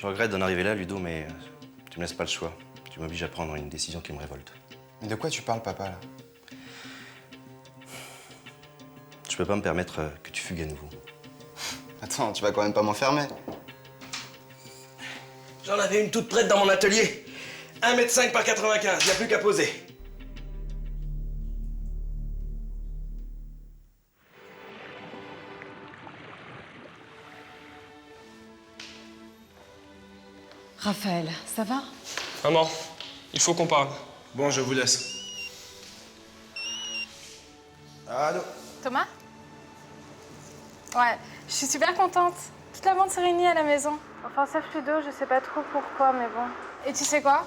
Je regrette d'en arriver là, Ludo, mais tu me laisses pas le choix. Tu m'obliges à prendre une décision qui me révolte. Mais de quoi tu parles, papa, là? Je peux pas me permettre que tu fugues à nouveau. Attends, tu vas quand même pas m'enfermer. J'en avais une toute prête dans mon atelier. 1,5 m par 95, y a plus qu'à poser. Raphaël, ça va? Maman, il faut qu'on parle. Bon, je vous laisse. Allô? Thomas? Ouais, je suis super contente. Toute la bande s'est réunie à la maison. Enfin, sauf Ludo, je sais pas trop pourquoi, mais bon. Et tu sais quoi?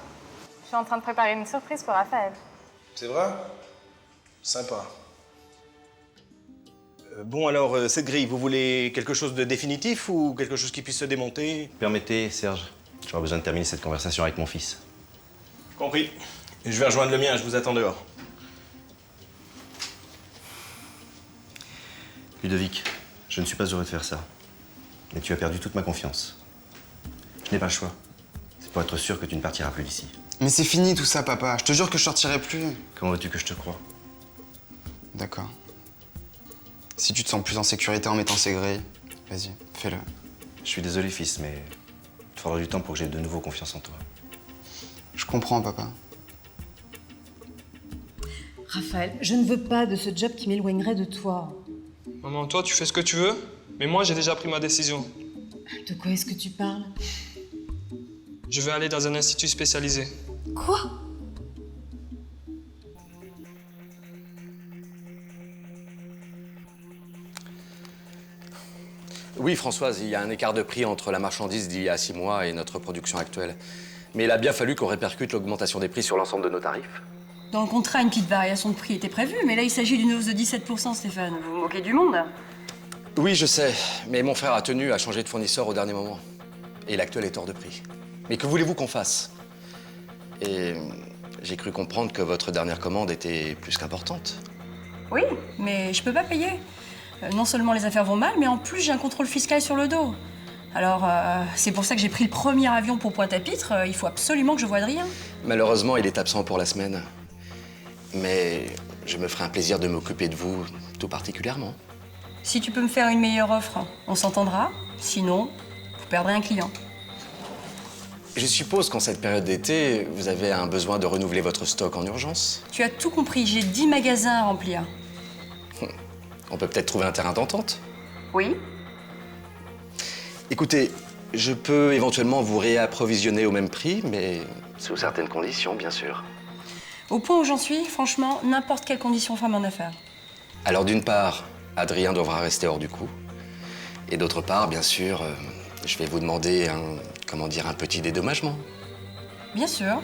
Je suis en train de préparer une surprise pour Raphaël. C'est vrai? Sympa. Bon alors, cette grille, vous voulez quelque chose de définitif ou quelque chose qui puisse se démonter? Permettez, Serge, j'aurais besoin de terminer cette conversation avec mon fils. Compris. Et je vais rejoindre le mien, je vous attends dehors. Ludovic, je ne suis pas heureux de faire ça. Mais tu as perdu toute ma confiance. Je n'ai pas le choix. C'est pour être sûr que tu ne partiras plus d'ici. Mais c'est fini tout ça, papa. Je te jure que je sortirai plus. Comment veux-tu que je te croie? D'accord. Si tu te sens plus en sécurité en mettant ces grilles, vas-y, fais-le. Je suis désolé, fils, mais il faudra du temps pour que j'aie de nouveau confiance en toi. Je comprends, papa. Raphaël, je ne veux pas de ce job qui m'éloignerait de toi. Maman, toi, tu fais ce que tu veux, mais moi, j'ai déjà pris ma décision. De quoi est-ce que tu parles? Je vais aller dans un institut spécialisé. Quoi? Oui, Françoise, il y a un écart de prix entre la marchandise d'il y a 6 mois et notre production actuelle. Mais il a bien fallu qu'on répercute l'augmentation des prix sur l'ensemble de nos tarifs. Dans le contrat, une petite variation de prix était prévue, mais là, il s'agit d'une hausse de 17%, Stéphane. Vous vous moquez du monde? Oui, je sais, mais mon frère a tenu à changer de fournisseur au dernier moment. Et l'actuel est hors de prix. Mais que voulez-vous qu'on fasse? Et j'ai cru comprendre que votre dernière commande était plus qu'importante. Oui, mais je peux pas payer. Non seulement les affaires vont mal, mais en plus, j'ai un contrôle fiscal sur le dos. Alors, c'est pour ça que j'ai pris le premier avion pour Pointe-à-Pitre. Il faut absolument que je voie Adrien. Malheureusement, il est absent pour la semaine. Mais je me ferai un plaisir de m'occuper de vous tout particulièrement. Si tu peux me faire une meilleure offre, on s'entendra. Sinon, vous perdrez un client. Je suppose qu'en cette période d'été, vous avez un besoin de renouveler votre stock en urgence. Tu as tout compris, j'ai 10 magasins à remplir. On peut peut-être trouver un terrain d'entente. Oui? Écoutez, je peux éventuellement vous réapprovisionner au même prix, mais sous certaines conditions, bien sûr. Au point où j'en suis, franchement, n'importe quelle condition femme en affaires. Alors d'une part, Adrien devra rester hors du coup. Et d'autre part, bien sûr, je vais vous demander un petit dédommagement. Bien sûr,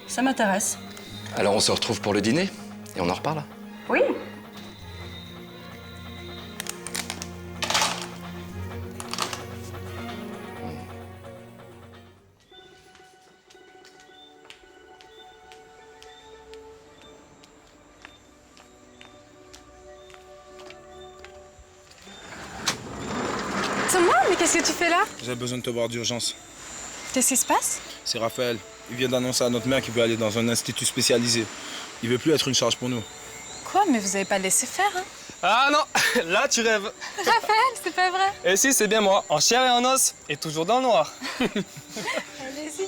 ça m'intéresse. Alors on se retrouve pour le dîner et on en reparle. Oui? Thomas, mais qu'est-ce que tu fais là? J'ai besoin de te voir d'urgence. Qu'est-ce qui se passe? C'est Raphaël. Il vient d'annoncer à notre mère qu'il veut aller dans un institut spécialisé. Il veut plus être une charge pour nous. Quoi? Mais vous avez pas laissé faire, hein? Ah non, là, tu rêves. Raphaël, c'est pas vrai? Et si, c'est bien moi, en chair et en os, et toujours dans le noir. Allez-y.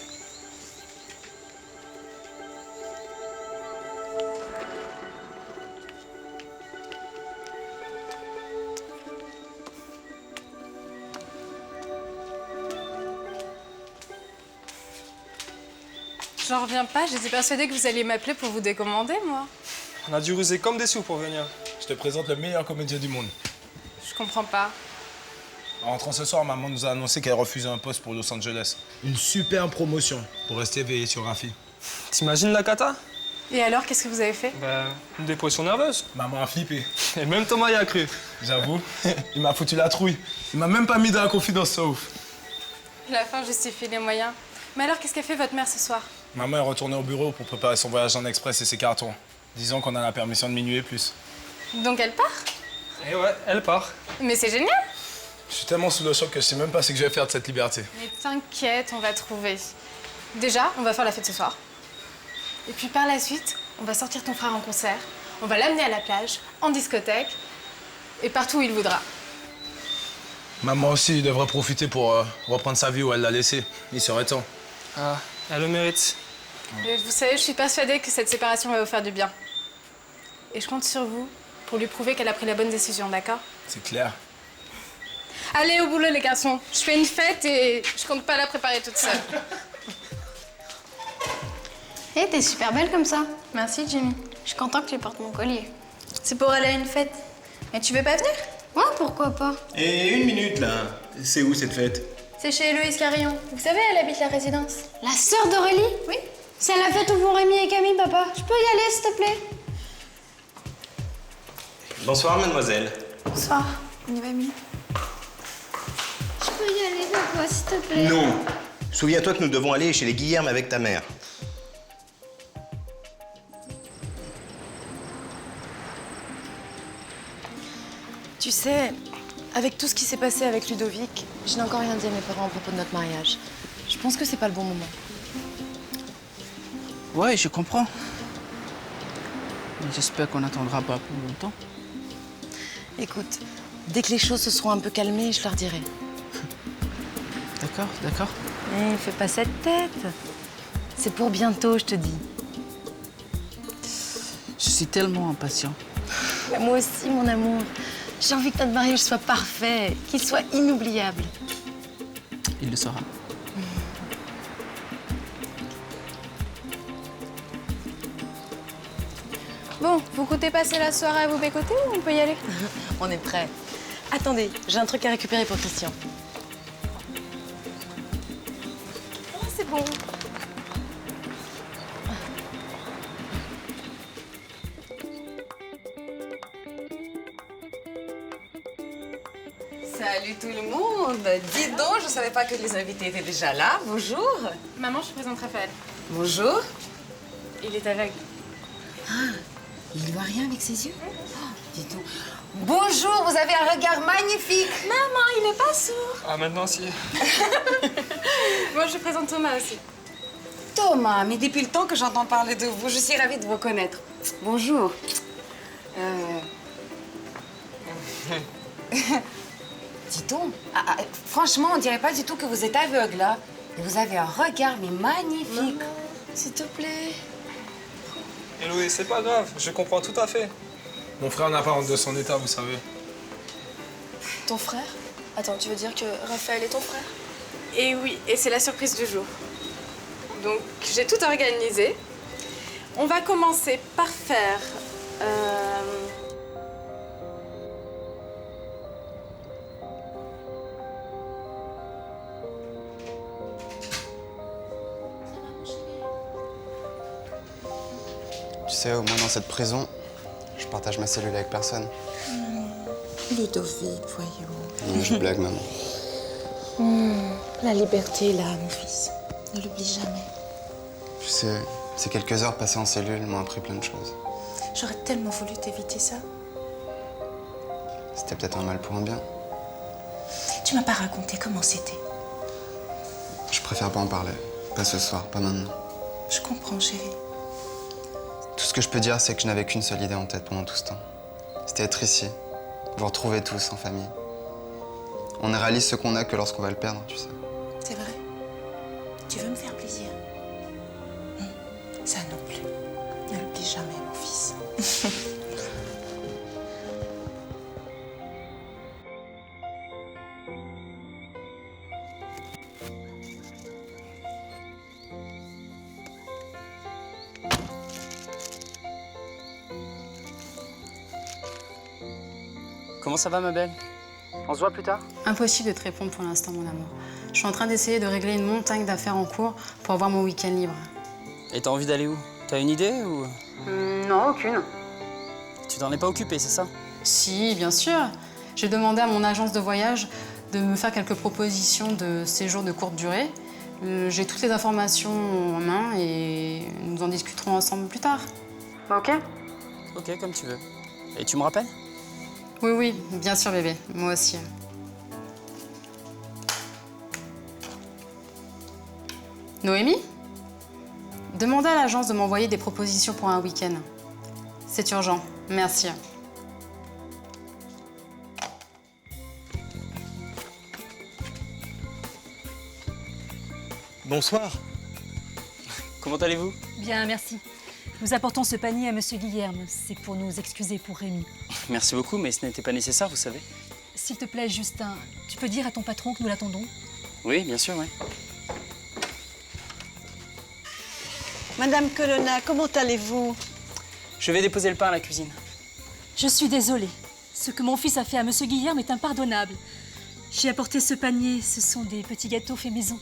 J'en reviens pas, j'étais persuadée que vous alliez m'appeler pour vous décommander, moi. On a dû ruser comme des sous pour venir. Je te présente le meilleur comédien du monde. Je comprends pas. En rentrant ce soir, maman nous a annoncé qu'elle refusait un poste pour Los Angeles. Une superbe promotion pour rester veillée sur Rafi. T'imagines la cata? Et alors, qu'est-ce que vous avez fait? Ben, une dépression nerveuse. Maman a flippé. Et même Thomas y a cru. J'avoue, il m'a foutu la trouille. Il m'a même pas mis dans la confidence, ça ouf. La fin justifie les moyens. Mais alors, qu'est-ce qu'a fait votre mère ce soir? Maman est retournée au bureau pour préparer son voyage en express et ses cartons. Disons qu'on a la permission de minuit et plus. Donc elle part? Et ouais, elle part. Mais c'est génial! Je suis tellement sous le choc que je sais même pas ce que je vais faire de cette liberté. Mais t'inquiète, on va trouver. Déjà, on va faire la fête ce soir. Et puis par la suite, on va sortir ton frère en concert. On va l'amener à la plage, en discothèque, et partout où il voudra. Maman aussi devrait profiter pour reprendre sa vie où elle l'a laissée. Il serait temps. Ah, elle le mérite. Et vous savez, je suis persuadée que cette séparation va vous faire du bien. Et je compte sur vous pour lui prouver qu'elle a pris la bonne décision, d'accord? C'est clair. Allez, au boulot, les garçons. Je fais une fête et je compte pas la préparer toute seule. Hé, t'es super belle comme ça. Merci, Jimmy. Je suis content que tu portes mon collier. C'est pour aller à une fête. Mais tu veux pas venir? Ouais, pourquoi pas? Et une minute, là. C'est où, cette fête? C'est chez Héloïse Carillon. Vous savez, elle habite la résidence. La sœur d'Aurélie? Oui. C'est la fête où vont Rémi et Camille, papa. Je peux y aller, s'il te plaît? Bonsoir, mademoiselle. Bonsoir. On y va, Émilie. Je peux y aller, papa, s'il te plaît? Non. Souviens-toi que nous devons aller chez les Guillerme avec ta mère. Tu sais, avec tout ce qui s'est passé avec Ludovic, je n'ai encore rien dit à mes parents à propos de notre mariage. Je pense que c'est pas le bon moment. Ouais, je comprends. Mais j'espère qu'on n'attendra pas pour longtemps. Écoute, dès que les choses se seront un peu calmées, je leur dirai. D'accord, d'accord. Hé, fais pas cette tête. C'est pour bientôt, je te dis. Je suis tellement impatient. Moi aussi, mon amour. J'ai envie que notre mariage soit parfait, qu'il soit inoubliable. Il le sera. Bon, vous comptez passer la soirée à vous bécoter ou on peut y aller? On est prêts. Attendez, j'ai un truc à récupérer pour Christian. Oh, c'est bon. Salut tout le monde. Dis donc, je savais pas que les invités étaient déjà là. Bonjour. Maman, je présente Raphaël. Bonjour. Il est aveugle. Il voit rien avec ses yeux? Oh, dis donc. Bonjour, vous avez un regard magnifique. Maman, il n'est pas sourd. Ah, maintenant, si. Moi, je présente Thomas aussi. Thomas, mais depuis le temps que j'entends parler de vous, je suis ravie de vous connaître. Bonjour. Dis donc, franchement, on dirait pas du tout que vous êtes aveugle, là. Et vous avez un regard, mais magnifique. S'il te plaît. Héloïse, c'est pas grave, je comprends tout à fait. Mon frère n'a pas honte de son état, vous savez. Ton frère? Attends, tu veux dire que Raphaël est ton frère? Et oui, et c'est la surprise du jour. Donc, j'ai tout organisé. On va commencer par faire... Tu sais, au moins dans cette prison, je partage ma cellule avec personne. Ludovic, voyons. Non, je blague, maman. La liberté est là, mon fils. Ne l'oublie jamais. Tu sais, ces quelques heures passées en cellule m'ont appris plein de choses. J'aurais tellement voulu t'éviter ça. C'était peut-être un mal pour un bien. Tu m'as pas raconté comment c'était. Je préfère pas en parler. Pas ce soir, pas maintenant. Je comprends, chérie. Tout ce que je peux dire, c'est que je n'avais qu'une seule idée en tête pendant tout ce temps. C'était être ici, vous retrouver tous en famille. On ne réalise ce qu'on a que lorsqu'on va le perdre, tu sais. C'est vrai. Tu veux me faire plaisir? Ça non plus. Ne l'oublie jamais, mon fils. Comment ça va, ma belle? On se voit plus tard? Impossible de te répondre pour l'instant, mon amour. Je suis en train d'essayer de régler une montagne d'affaires en cours pour avoir mon week-end libre. Et t'as envie d'aller où? T'as une idée ou... Non, aucune. Tu t'en es pas occupé, c'est ça? Si, bien sûr. J'ai demandé à mon agence de voyage de me faire quelques propositions de séjours de courte durée. J'ai toutes les informations en main et nous en discuterons ensemble plus tard. Ok? Ok, comme tu veux. Et tu me rappelles? Oui, oui, bien sûr, bébé. Moi aussi. Noémie? Demandez à l'agence de m'envoyer des propositions pour un week-end. C'est urgent. Merci. Bonsoir. Comment allez-vous? Bien, merci. Nous apportons ce panier à Monsieur Guillerme. C'est pour nous excuser pour Rémi. Merci beaucoup, mais ce n'était pas nécessaire, vous savez. S'il te plaît, Justin, tu peux dire à ton patron que nous l'attendons? Oui, bien sûr, oui. Madame Colonna, comment allez-vous? Je vais déposer le pain à la cuisine. Je suis désolée. Ce que mon fils a fait à Monsieur Guillerme est impardonnable. J'ai apporté ce panier. Ce sont des petits gâteaux faits maison.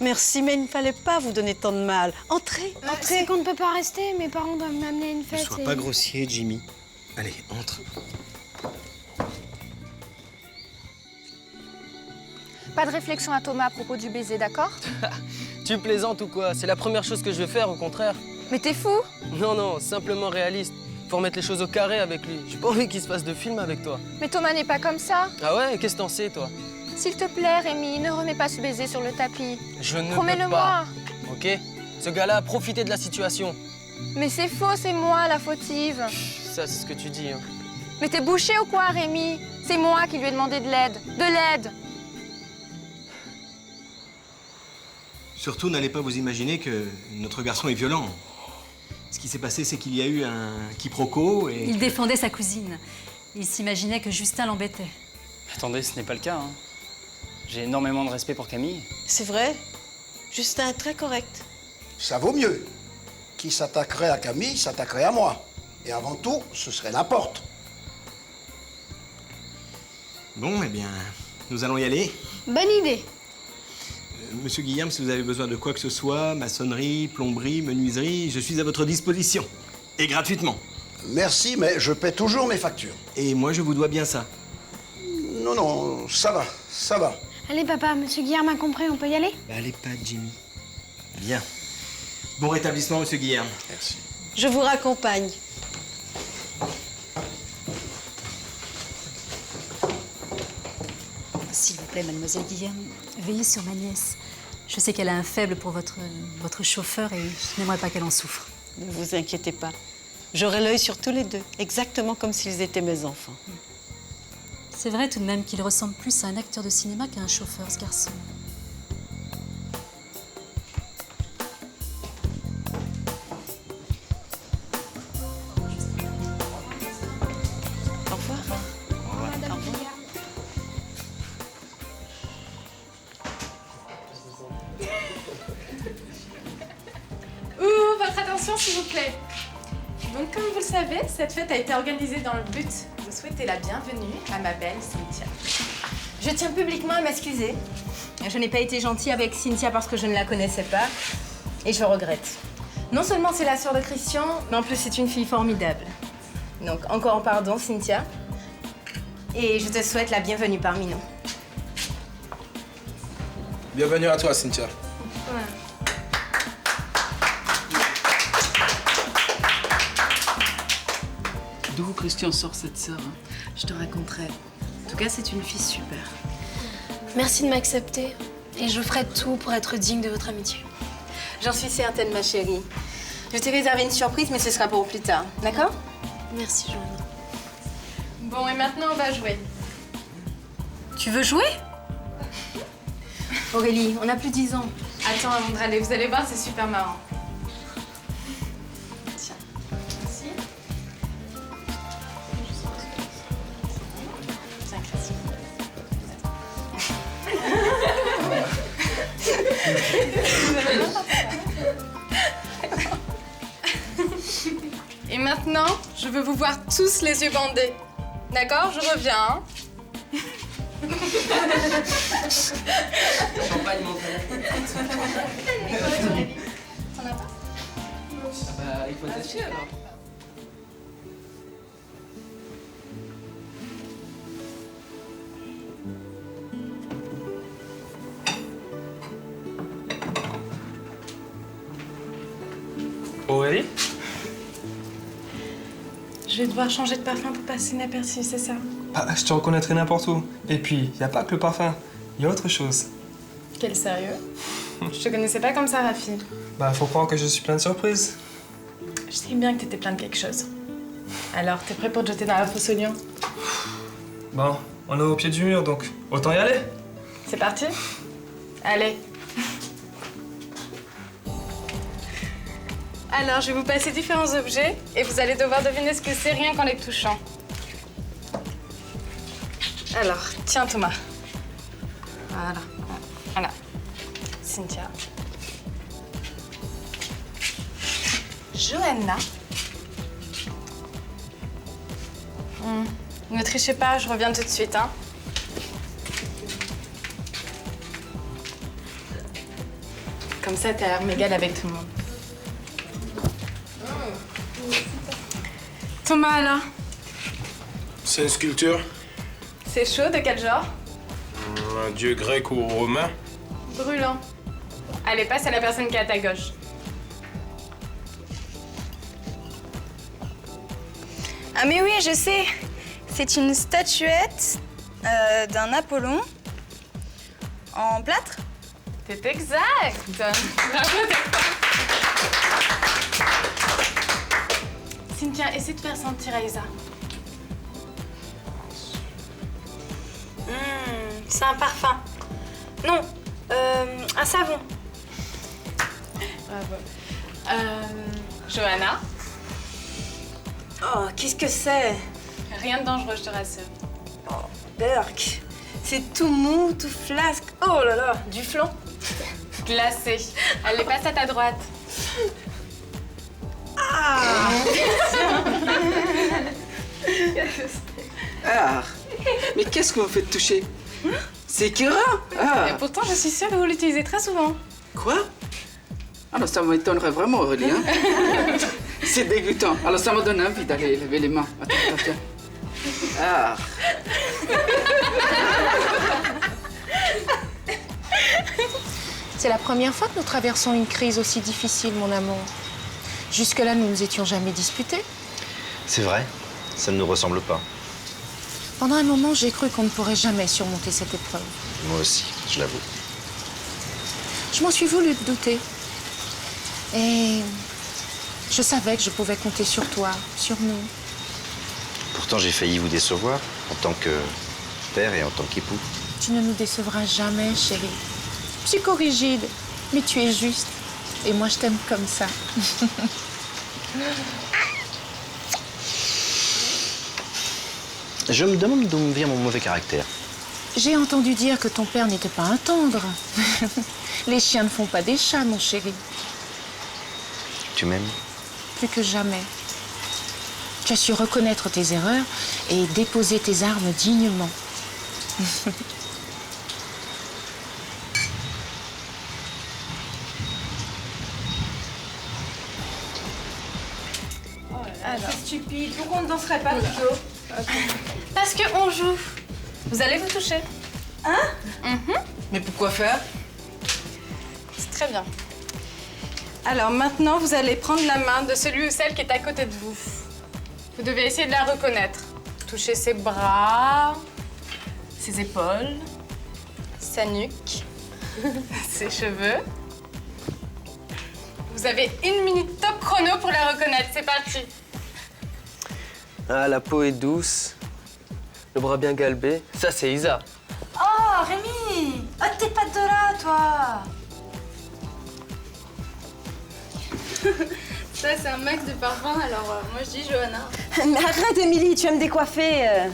Merci, mais il ne fallait pas vous donner tant de mal. Entrez, entrez. C'est qu'on ne peut pas rester. Mes parents doivent m'amener à une fête. Ne sois pas grossier, Jimmy. Allez, entre. Pas de réflexion à Thomas à propos du baiser, d'accord? Tu plaisantes ou quoi? C'est la première chose que je vais faire, au contraire. Mais t'es fou? Non, non, simplement réaliste. Faut remettre les choses au carré avec lui. J'ai pas envie qu'il se fasse de film avec toi. Mais Thomas n'est pas comme ça. Ah ouais? Qu'est-ce que t'en sais, toi? S'il te plaît, Rémi, ne remets pas ce baiser sur le tapis. Je ne peux Promets-le-moi. pas. Ok? Ce gars-là a profité de la situation. Mais c'est faux, c'est moi la fautive. Ça, c'est ce que tu dis, hein. Mais t'es bouché ou quoi, Rémi? C'est moi qui lui ai demandé de l'aide. De l'aide. Surtout, n'allez pas vous imaginer que notre garçon est violent. Ce qui s'est passé, c'est qu'il y a eu un quiproquo et... Il défendait sa cousine. Il s'imaginait que Justin l'embêtait. Attendez, ce n'est pas le cas, hein. J'ai énormément de respect pour Camille. C'est vrai. Justin est très correct. Ça vaut mieux. Qui s'attaquerait à Camille s'attaquerait à moi. Et avant tout, ce serait la porte. Bon, eh bien, nous allons y aller. Bonne idée. Monsieur Guillerme, si vous avez besoin de quoi que ce soit, maçonnerie, plomberie, menuiserie, je suis à votre disposition. Et gratuitement. Merci, mais je paie toujours mes factures. Et moi, je vous dois bien ça. Non, non, ça va, ça va. Allez, papa, Monsieur Guillerme a compris, on peut y aller? Bah, allez pas, Jimmy. Bien. Bon rétablissement, Monsieur Guillerme. Merci. Je vous raccompagne. S'il vous plaît, mademoiselle Guillerme, veillez sur ma nièce. Je sais qu'elle a un faible pour votre chauffeur et je n'aimerais pas qu'elle en souffre. Ne vous inquiétez pas. J'aurai l'œil sur tous les deux, exactement comme s'ils étaient mes enfants. C'est vrai tout de même qu'il ressemble plus à un acteur de cinéma qu'à un chauffeur, ce garçon. Au revoir. Votre attention, s'il vous plaît. Donc, comme vous le savez, cette fête a été organisée dans le but de souhaiter la bienvenue à ma belle Cynthia. Je tiens publiquement à m'excuser. Je n'ai pas été gentille avec Cynthia parce que je ne la connaissais pas. Et je regrette. Non seulement c'est la sœur de Christian, mais en plus c'est une fille formidable. Donc encore pardon, Cynthia. Et je te souhaite la bienvenue parmi nous. Bienvenue à toi, Cynthia. Ouais. D'où Christian sort cette sœur, hein? Je te raconterai. En tout cas, c'est une fille super. Merci de m'accepter. Et je ferai tout pour être digne de votre amitié. J'en suis certaine, ma chérie. Je t'ai réservé une surprise, mais ce sera pour plus tard. D'accord? Merci, Joanna. Bon, et maintenant, on va jouer. Tu veux jouer? Aurélie, on a plus 10 ans. Attends, avant d'aller, vous allez voir, c'est super marrant. Tiens, merci. Tiens, Christine. Et maintenant, je veux vous voir tous les yeux bandés. D'accord? Je reviens, hein? Champagne, mon frère. T'en as pas? Ah bah, il faut t'acheter alors. Aurélie? Je vais devoir changer de parfum pour passer inaperçu, c'est ça? Ah, je te reconnaîtrai n'importe où. Et puis, y a pas que le parfum, y a autre chose. Quel sérieux? Je te connaissais pas comme ça, Rafi. Bah, faut croire que je suis plein de surprises. Je sais bien que t'étais plein de quelque chose. Alors, t'es prêt pour te jeter dans la fosse aux lions? Bon, on est au pied du mur, donc autant y aller. C'est parti? Allez. Alors, je vais vous passer différents objets et vous allez devoir deviner ce que c'est rien qu'en les touchant. Alors, tiens Thomas. Voilà. Voilà. Cynthia. Johanna. Ne trichez pas, je reviens tout de suite, hein. Comme ça, t'es à armes égales avec tout le monde. Thomas, là. C'est une sculpture. C'est chaud, de quel genre? Un dieu grec ou romain. Brûlant. Allez, passe à la personne qui est à ta gauche. Ah mais oui, je sais. C'est une statuette d'un Apollon en plâtre. C'est exact. Bravo, Cynthia, essaie de faire sentir Aïssa. C'est un parfum. Non, un savon. Bravo. Johanna. Oh, qu'est-ce que c'est? Rien de dangereux, je te rassure. Oh, berk. C'est tout mou, tout flasque. Oh là là, du flan. Glacé. Allez, passe à ta droite. Ah. Ah, mais qu'est-ce que vous faites toucher? C'est Kira. Et pourtant, je suis sûre que vous l'utilisez très souvent. Quoi? Alors ça m'étonnerait vraiment, Aurélie. Hein? C'est dégoûtant. Alors ça me donne envie d'aller lever les mains. Attends, tiens. Ah. C'est la première fois que nous traversons une crise aussi difficile, mon amour. Jusque-là, nous ne nous étions jamais disputés. C'est vrai, ça ne nous ressemble pas. Pendant un moment, j'ai cru qu'on ne pourrait jamais surmonter cette épreuve. Moi aussi, je l'avoue. Je m'en suis voulu te douter. Et je savais que je pouvais compter sur toi, sur nous. Pourtant, j'ai failli vous décevoir en tant que père et en tant qu'époux. Tu ne nous décevras jamais, chérie. Psychorigide, mais tu es juste. Et moi, je t'aime comme ça. Je me demande d'où me vient mon mauvais caractère. J'ai entendu dire que ton père n'était pas un tendre. Les chiens ne font pas des chats, mon chéri. Tu m'aimes? Plus que jamais. Tu as su reconnaître tes erreurs et déposer tes armes dignement. C'est stupide. Pourquoi on ne danserait pas plutôt? Parce qu'on joue. Vous allez vous toucher. Hein? Mais pourquoi faire? C'est très bien. Alors maintenant, vous allez prendre la main de celui ou celle qui est à côté de vous. Vous devez essayer de la reconnaître. Touchez ses bras, ses épaules, sa nuque, ses cheveux. Vous avez 1 minute top chrono pour la reconnaître. C'est parti. Ah, la peau est douce, le bras bien galbé. Ça, c'est Isa. Oh, Rémi! Oh, t'es pas de là, toi! Ça, c'est un max de parfum, alors moi je dis Johanna. Mais arrête, Émilie, tu vas me décoiffer.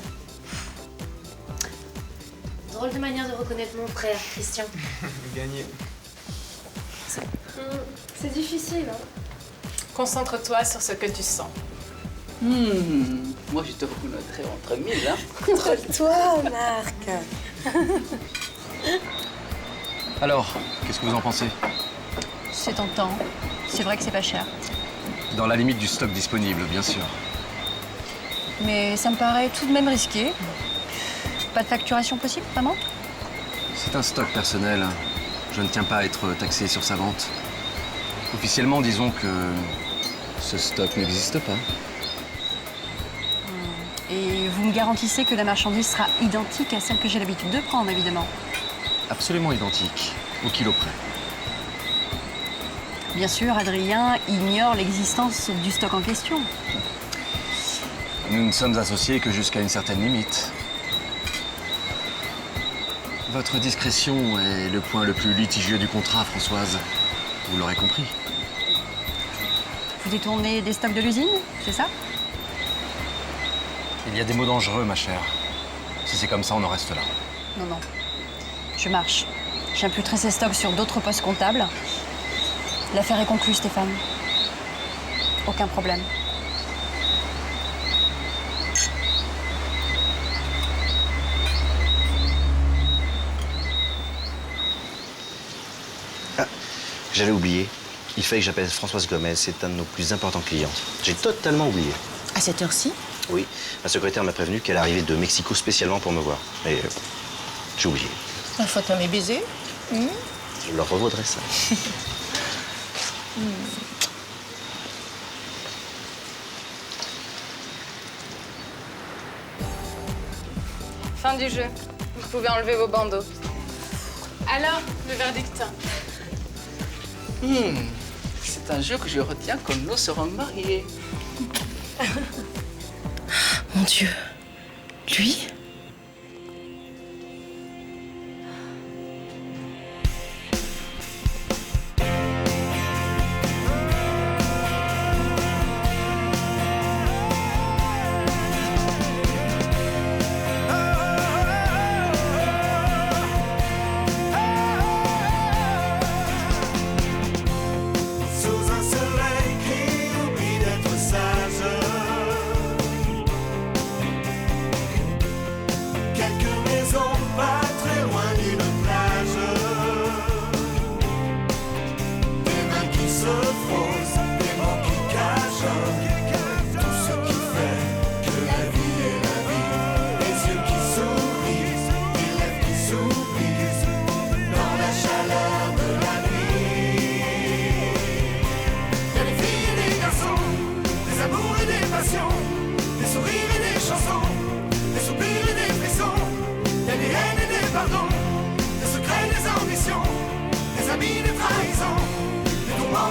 Drôle de manière de reconnaître mon frère, Christian. Gagné. C'est difficile, hein. Concentre-toi sur ce que tu sens. Moi, je te reconnaîtrais entre 1000, hein. Contrôle-toi, Marc. Alors, qu'est-ce que vous en pensez? C'est tentant. C'est vrai que c'est pas cher. Dans la limite du stock disponible, bien sûr. Mais ça me paraît tout de même risqué. Pas de facturation possible, vraiment? C'est un stock personnel. Je ne tiens pas à être taxé sur sa vente. Officiellement, disons que ce stock n'existe pas. Et vous me garantissez que la marchandise sera identique à celle que j'ai l'habitude de prendre, évidemment. Absolument identique, au kilo près. Bien sûr, Adrien ignore l'existence du stock en question. Nous ne sommes associés que jusqu'à une certaine limite. Votre discrétion est le point le plus litigieux du contrat, Françoise. Vous l'aurez compris. Vous détournez des stocks de l'usine, c'est ça? Il y a des mots dangereux, ma chère. Si c'est comme ça, on en reste là. Non, non. Je marche. J'imputerai ces stocks sur d'autres postes comptables. L'affaire est conclue, Stéphane. Aucun problème. J'allais oublier. Il fallait que j'appelle Françoise Gomez. C'est un de nos plus importants clients. J'ai totalement oublié. À cette heure-ci? Oui, ma secrétaire m'a prévenu qu'elle arrivait de Mexico spécialement pour me voir. Mais j'ai oublié. La faute à mes baisers. Je leur revaudrai ça. Fin du jeu. Vous pouvez enlever vos bandeaux. Alors, le verdict? C'est un jeu que je retiens quand nous serons mariés. Mon Dieu. Lui?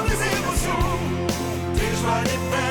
Des émotions, des joies, des peines.